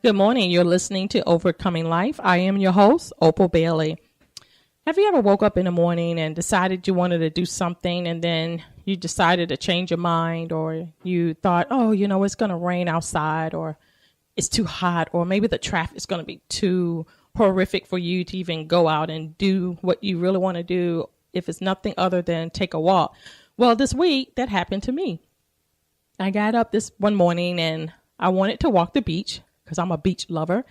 Good morning. You're listening to Overcoming Life. I am your host, Opal Bailey. Have you ever woke up in the morning and decided you wanted to do something and then you decided to change your mind, or you thought, oh, it's going to rain outside, or it's too hot, or maybe the traffic is going to be too horrific for you to even go out and do what you really want to do if it's nothing other than take a walk? Well, this week that happened to me. I got up this one morning and I wanted to walk the beach because I'm a beach lover.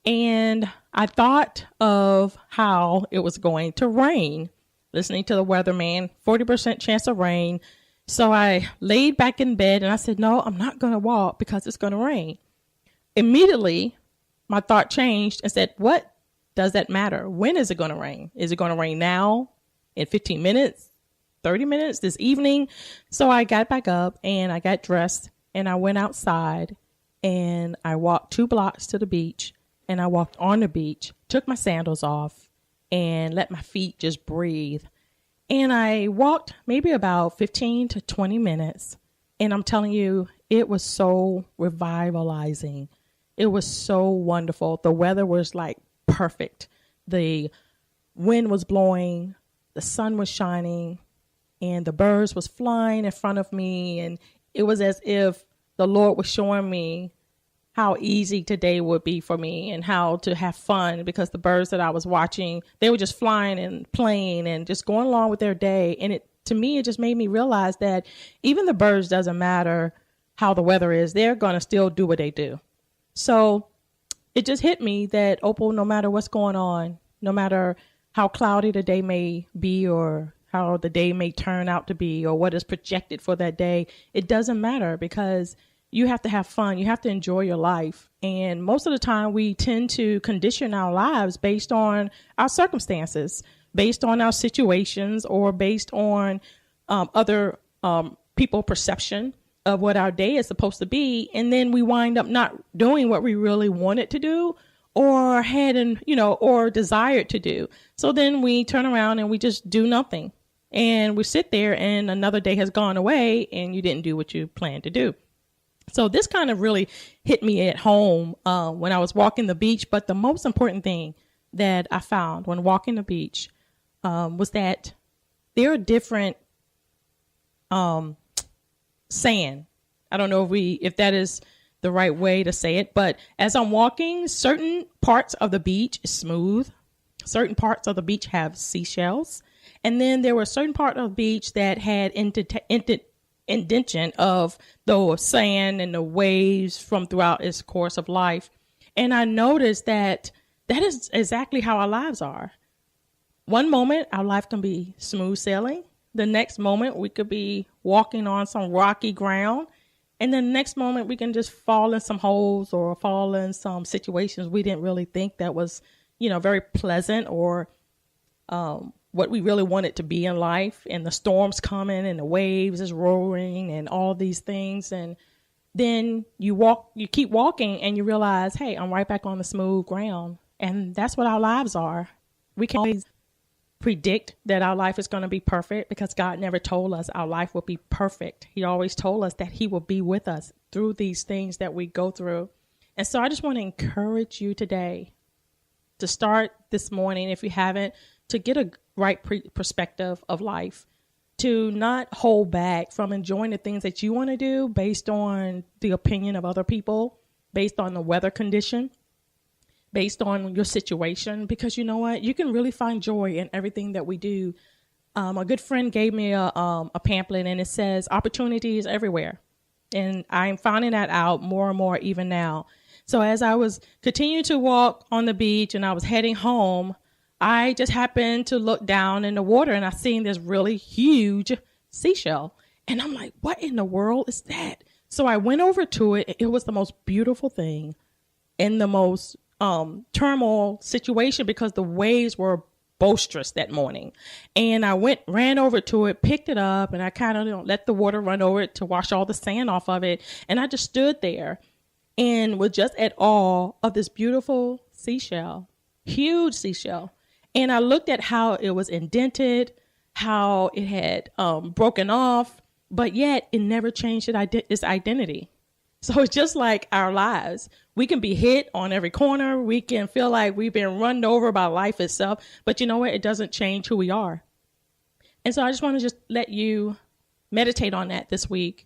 And I thought of how it was going to rain, listening to the weatherman, 40% chance of rain. So I laid back in bed and I said, no, I'm not going to walk because it's going to rain. Immediately, my thought changed and said, what does that matter? When is it going to rain? Is it going to rain now, in 15 minutes, 30 minutes, this evening? So I got back up and I got dressed and I went outside and I walked 2 blocks to the beach, and I walked on the beach, took my sandals off and let my feet just breathe. And I walked maybe about 15 to 20 minutes. And I'm telling you, it was so revitalizing. It was so wonderful. The weather was like perfect. The wind was blowing, the sun was shining, and the birds was flying in front of me. And it was as if the Lord was showing me how easy today would be for me and how to have fun, because the birds that I was watching, they were just flying and playing and just going along with their day. And to me, it just made me realize that even the birds, doesn't matter how the weather is, they're going to still do what they do. So it just hit me that, Opal, no matter what's going on, no matter how cloudy the day may be or how the day may turn out to be or what is projected for that day, it doesn't matter, because you have to have fun. You have to enjoy your life. And most of the time we tend to condition our lives based on our circumstances, based on our situations, or based on other people perception of what our day is supposed to be. And then we wind up not doing what we really wanted to do or or desired to do. So then we turn around and we just do nothing. And we sit there and another day has gone away and you didn't do what you planned to do. So this kind of really hit me at home when I was walking the beach. But the most important thing that I found when walking the beach was that there are different sand. I don't know if that is the right way to say it, but as I'm walking, certain parts of the beach is smooth. Certain parts of the beach have seashells. And then there were certain part of the beach that had indentation of the sand and the waves from throughout its course of life. And I noticed that is exactly how our lives are. One moment, our life can be smooth sailing. The next moment, we could be walking on some rocky ground. And then the next moment, we can just fall in some holes or fall in some situations we didn't really think that was, very pleasant or what we really wanted to be in life. And the storm's coming and the waves is roaring and all these things. And then you keep walking and you realize, hey, I'm right back on the smooth ground. And that's what our lives are. We can't always predict that our life is going to be perfect, because God never told us our life will be perfect. He always told us that he will be with us through these things that we go through. And so I just want to encourage you today to start this morning, if you haven't, to get a right perspective of life, to not hold back from enjoying the things that you want to do based on the opinion of other people, based on the weather condition, based on your situation, because you know what? You can really find joy in everything that we do. A good friend gave me a pamphlet and it says opportunities everywhere. And I'm finding that out more and more even now. So as I was continuing to walk on the beach and I was heading home, I just happened to look down in the water and I seen this really huge seashell. And I'm like, what in the world is that? So I went over to it. It was the most beautiful thing in the most turmoil situation, because the waves were boisterous that morning. And I ran over to it, picked it up, and I kind of let the water run over it to wash all the sand off of it. And I just stood there and was just at awe of this beautiful seashell, huge seashell. And I looked at how it was indented, how it had broken off, but yet it never changed its identity. So it's just like our lives. We can be hit on every corner. We can feel like we've been run over by life itself. But you know what? It doesn't change who we are. And so I just want to just let you meditate on that this week,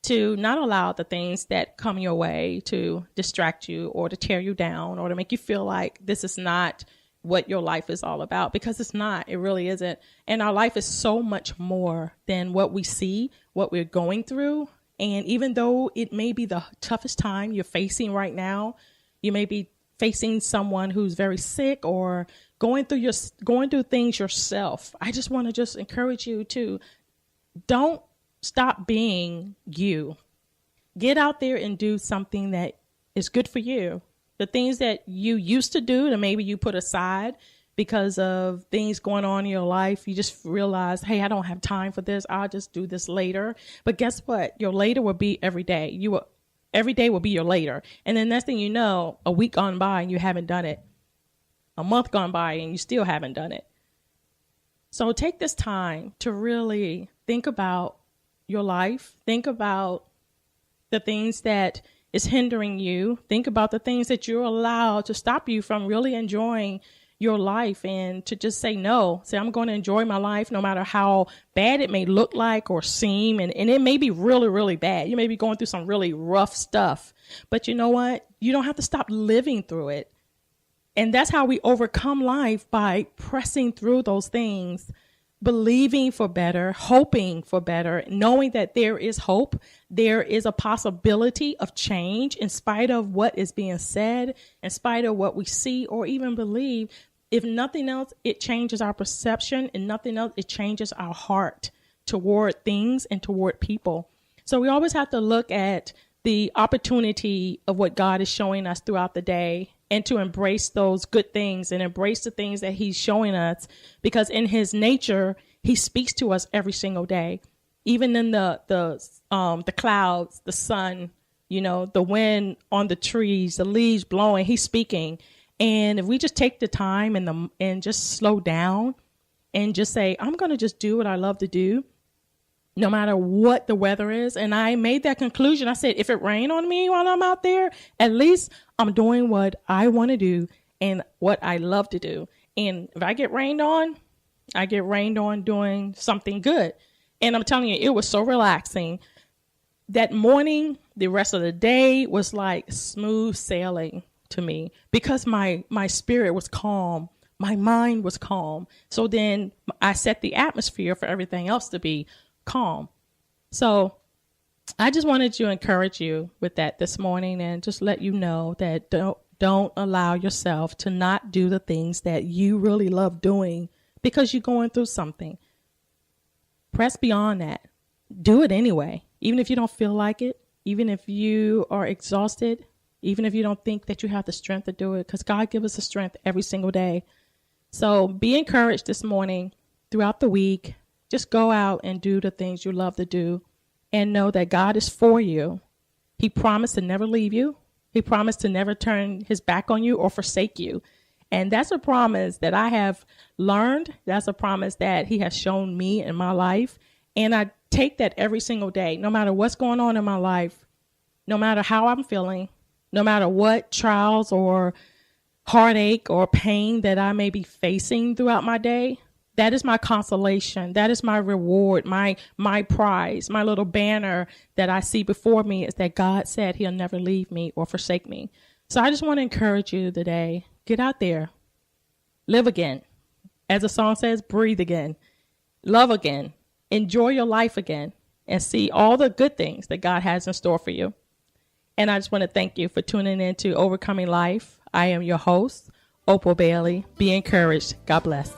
to not allow the things that come your way to distract you or to tear you down or to make you feel like this is not what your life is all about, because it's not. It really isn't. And our life is so much more than what we see, what we're going through. And even though it may be the toughest time you're facing right now, you may be facing someone who's very sick or going through things yourself. I just want to just encourage you to don't stop being you. Get out there and do something that is good for you. The things that you used to do that maybe you put aside because of things going on in your life, you just realize, hey, I don't have time for this. I'll just do this later. But guess what? Your later will be every day. Every day will be your later. And then next thing you know, a week gone by and you haven't done it. A month gone by and you still haven't done it. So take this time to really think about your life. Think about the things that is hindering you. Think about the things that you're allowed to stop you from really enjoying your life, and to just say no. Say, I'm going to enjoy my life no matter how bad it may look like or seem. And it may be really, really bad. You may be going through some really rough stuff. But you know what? You don't have to stop living through it. And that's how we overcome life, by pressing through those things, believing for better, hoping for better, knowing that there is hope. There is a possibility of change in spite of what is being said, in spite of what we see or even believe. If nothing else, it changes our perception, and nothing else, it changes our heart toward things and toward people. So we always have to look at the opportunity of what God is showing us throughout the day, and to embrace those good things and embrace the things that he's showing us, because in his nature, he speaks to us every single day, even in the clouds, the sun, the wind on the trees, the leaves blowing, he's speaking. And if we just take the time and just slow down and just say, I'm going to just do what I love to do, no matter what the weather is. And I made that conclusion. I said, if it rain on me while I'm out there, at least I'm doing what I want to do and what I love to do. And if I get rained on, I get rained on doing something good. And I'm telling you, it was so relaxing. That morning, the rest of the day was like smooth sailing to me, because my spirit was calm. My mind was calm. So then I set the atmosphere for everything else to be calm. So I just wanted to encourage you with that this morning, and just let you know that don't allow yourself to not do the things that you really love doing because you're going through something. Press beyond that. Do it anyway, even if you don't feel like it, even if you are exhausted, even if you don't think that you have the strength to do it, because God gives us the strength every single day. So be encouraged this morning, throughout the week. Just go out and do the things you love to do, and know that God is for you. He promised to never leave you. He promised to never turn his back on you or forsake you. And that's a promise that I have learned. That's a promise that he has shown me in my life. And I take that every single day, no matter what's going on in my life, no matter how I'm feeling, no matter what trials or heartache or pain that I may be facing throughout my day. That is my consolation. That is my reward, my prize, my little banner that I see before me, is that God said he'll never leave me or forsake me. So I just want to encourage you today. Get out there. Live again. As the song says, breathe again. Love again. Enjoy your life again. And see all the good things that God has in store for you. And I just want to thank you for tuning in to Overcoming Life. I am your host, Opal Bailey. Be encouraged. God bless.